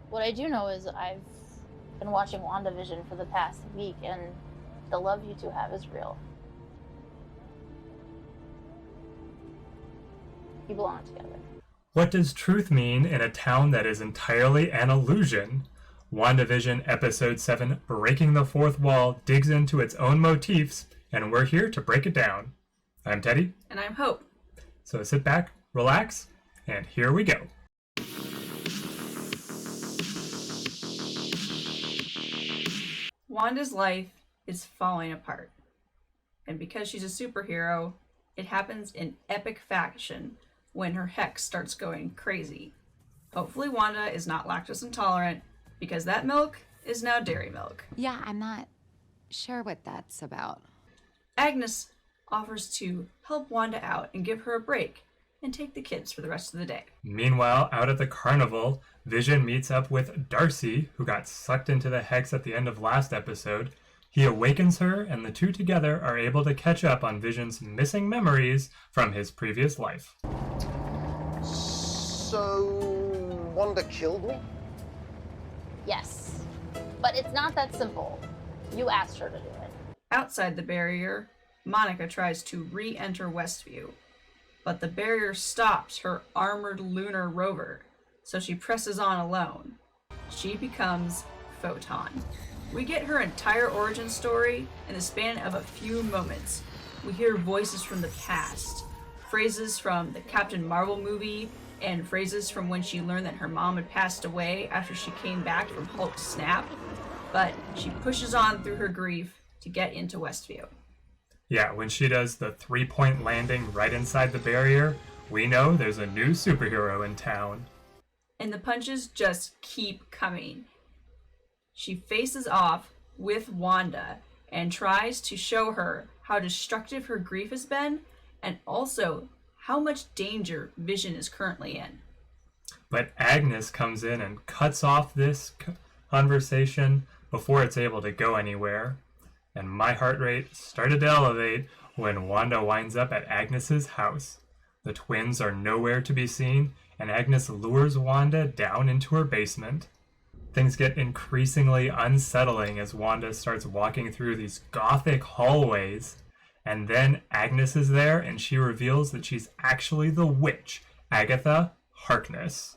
What I do know is I've been watching WandaVision for the past week, and the love you two have is real. You belong together. What does truth mean in a town that is entirely an illusion? WandaVision Episode 7, Breaking the Fourth Wall, digs into its own motifs, and we're here to break it down. I'm Teddy. And I'm Hope. So sit back, relax, and here we go. Wanda's life is falling apart. And because she's a superhero, it happens in epic fashion when her hex starts going crazy. Hopefully Wanda is not lactose intolerant, because that milk is now dairy milk. Yeah, I'm not sure what that's about. Agnes offers to help Wanda out and give her a break and take the kids for the rest of the day. Meanwhile, out at the carnival, Vision meets up with Darcy, who got sucked into the hex at the end of last episode. He awakens her, and the two together are able to catch up on Vision's missing memories from his previous life. So, Wanda killed me? Yes. But it's not that simple. You asked her to do it. Outside the barrier, Monica tries to re-enter Westview, but the barrier stops her armored lunar rover, so she presses on alone. She becomes Photon. We get her entire origin story in the span of a few moments. We hear voices from the past, phrases from the Captain Marvel movie, and phrases from when she learned that her mom had passed away after she came back from Hulk's snap. But she pushes on through her grief to get into Westview. Yeah, when she does the three-point landing right inside the barrier, we know there's a new superhero in town. And the punches just keep coming. She faces off with Wanda and tries to show her how destructive her grief has been, and also how much danger Vision is currently in. But Agnes comes in and cuts off this conversation before it's able to go anywhere. And my heart rate started to elevate when Wanda winds up at Agnes's house. The twins are nowhere to be seen, and Agnes lures Wanda down into her basement. Things get increasingly unsettling as Wanda starts walking through these gothic hallways. And then Agnes is there, and she reveals that she's actually the witch, Agatha Harkness.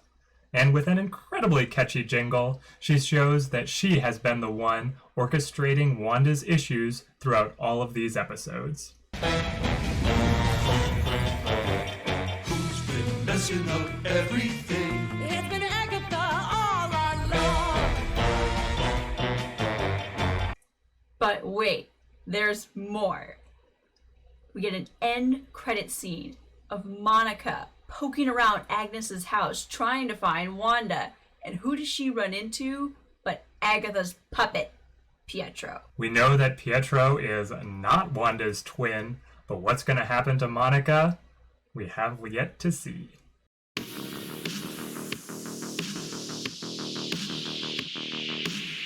And with an incredibly catchy jingle, she shows that she has been the one orchestrating Wanda's issues throughout all of these episodes. Who's been messing up everything? It's been Agatha all along. But wait, there's more. We get an end credit scene of Monica poking around Agnes's house trying to find Wanda. And who does she run into but Agatha's puppet, Pietro. We know that Pietro is not Wanda's twin, but what's going to happen to Monica? We have yet to see.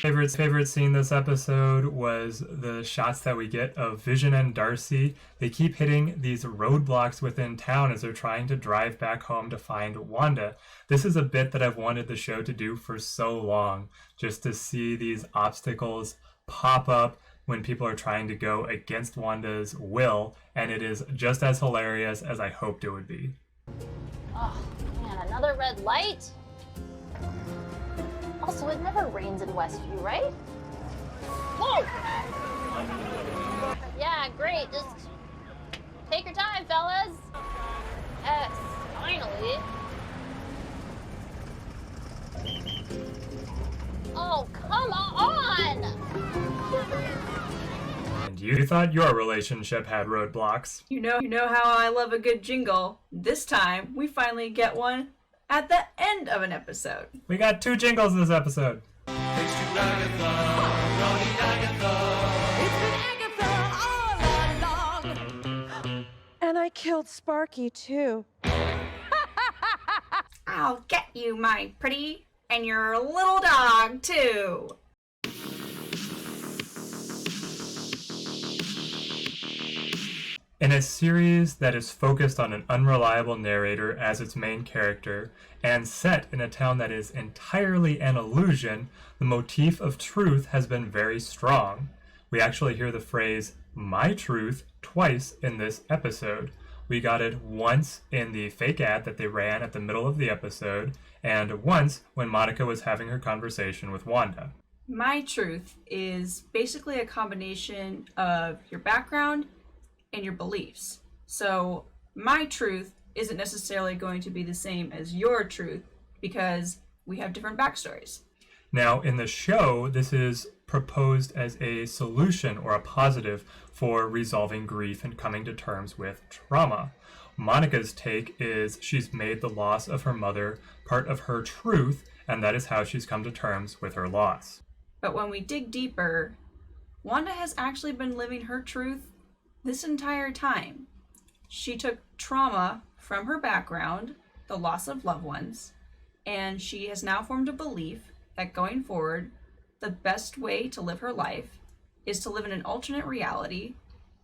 Favorite scene this episode was the shots that we get of Vision and Darcy. They keep hitting these roadblocks within town as they're trying to drive back home to find Wanda. This is a bit that I've wanted the show to do for so long, just to see these obstacles pop up when people are trying to go against Wanda's will, and it is just as hilarious as I hoped it would be. Oh, man, another red light? Also, it never rains in Westview, right? Whoa! Yeah, great. Just take your time, fellas. Yes, finally. Oh, come on! And you thought your relationship had roadblocks. You know how I love a good jingle. This time, we finally get one at the end of an episode. We got 2 jingles this episode. Thanks to Agatha, Ronnie Agatha. It's been Agatha all along. And I killed Sparky, too. I'll get you, my pretty, and your little dog, too. In a series that is focused on an unreliable narrator as its main character, and set in a town that is entirely an illusion, the motif of truth has been very strong. We actually hear the phrase, "my truth," twice in this episode. We got it once in the fake ad that they ran at the middle of the episode, and once when Monica was having her conversation with Wanda. My truth is basically a combination of your background and your beliefs. So my truth isn't necessarily going to be the same as your truth because we have different backstories. Now, in the show, this is proposed as a solution or a positive for resolving grief and coming to terms with trauma. Monica's take is she's made the loss of her mother part of her truth, and that is how she's come to terms with her loss. But when we dig deeper, Wanda has actually been living her truth this entire time. She took trauma from her background, the loss of loved ones, and she has now formed a belief that going forward, the best way to live her life is to live in an alternate reality,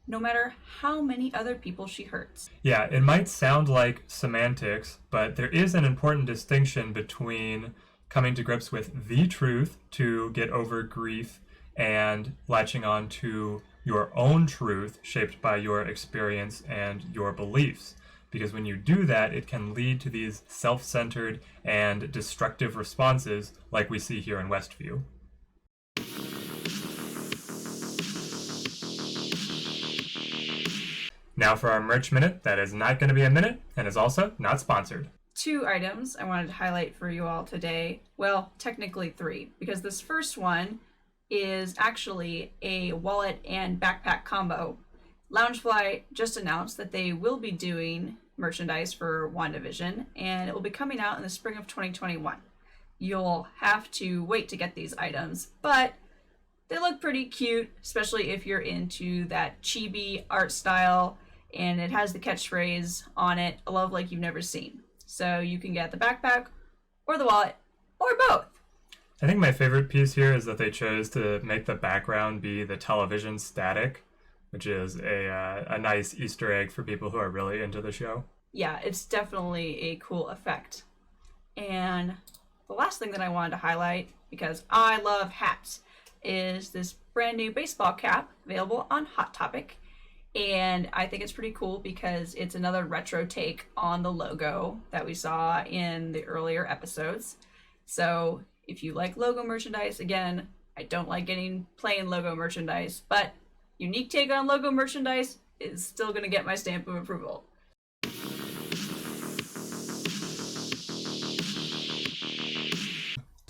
no matter how many other people she hurts. Yeah, it might sound like semantics, but there is an important distinction between coming to grips with the truth to get over grief and latching on to your own truth shaped by your experience and your beliefs. Because when you do that, it can lead to these self-centered and destructive responses like we see here in Westview. Now for our merch minute that is not going to be a minute and is also not sponsored. 2 items I wanted to highlight for you all today. Well, technically 3, because this first one is actually a wallet and backpack combo. Loungefly just announced that they will be doing merchandise for WandaVision, and it will be coming out in the spring of 2021. You'll have to wait to get these items, but they look pretty cute, especially if you're into that chibi art style, and it has the catchphrase on it, "a love like you've never seen." So you can get the backpack or the wallet or both. I think my favorite piece here is that they chose to make the background be the television static, which is a nice Easter egg for people who are really into the show. Yeah, it's definitely a cool effect. And the last thing that I wanted to highlight, because I love hats, is this brand new baseball cap available on Hot Topic. And I think it's pretty cool because it's another retro take on the logo that we saw in the earlier episodes. So if you like logo merchandise, again, I don't like getting plain logo merchandise, but unique take on logo merchandise is still going to get my stamp of approval.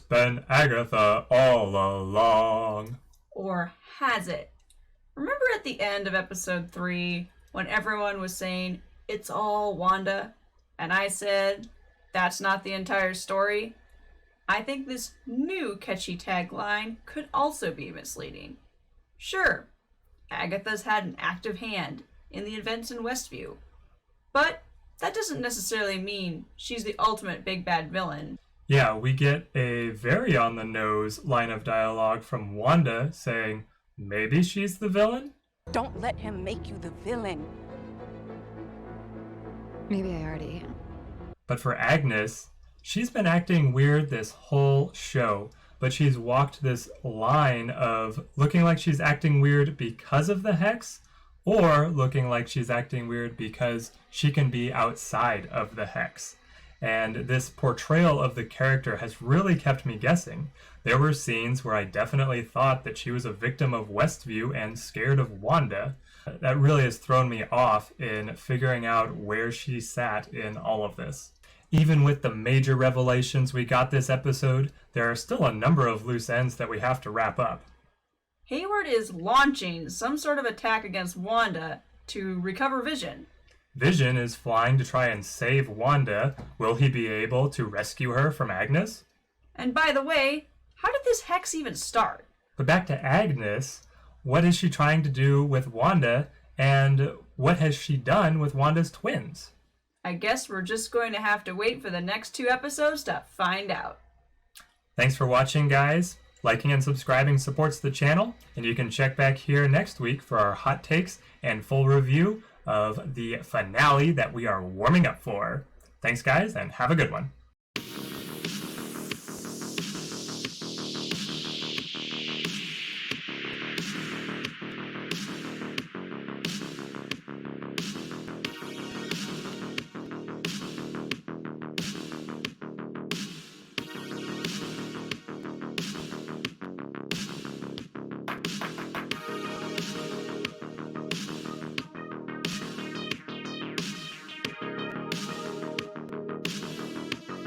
Been Agatha all along. Or has it? Remember at the end of episode 3 when everyone was saying, "It's all Wanda," and I said, "That's not the entire story"? I think this new catchy tagline could also be misleading. Sure, Agatha's had an active hand in the events in Westview, but that doesn't necessarily mean she's the ultimate big bad villain. Yeah, we get a very on-the-nose line of dialogue from Wanda saying, maybe she's the villain? Don't let him make you the villain. Maybe I already am. But for Agnes, she's been acting weird this whole show, but she's walked this line of looking like she's acting weird because of the hex, or looking like she's acting weird because she can be outside of the hex. And this portrayal of the character has really kept me guessing. There were scenes where I definitely thought that she was a victim of Westview and scared of Wanda. That really has thrown me off in figuring out where she sat in all of this. Even with the major revelations we got this episode, there are still a number of loose ends that we have to wrap up. Hayward is launching some sort of attack against Wanda to recover Vision. Vision is flying to try and save Wanda. Will he be able to rescue her from Agnes? And by the way, how did this hex even start? But back to Agnes, what is she trying to do with Wanda, and what has she done with Wanda's twins? I guess we're just going to have to wait for the next 2 episodes to find out. Thanks for watching, guys. Liking and subscribing supports the channel, and you can check back here next week for our hot takes and full review of the finale that we are warming up for. Thanks, guys, and have a good one.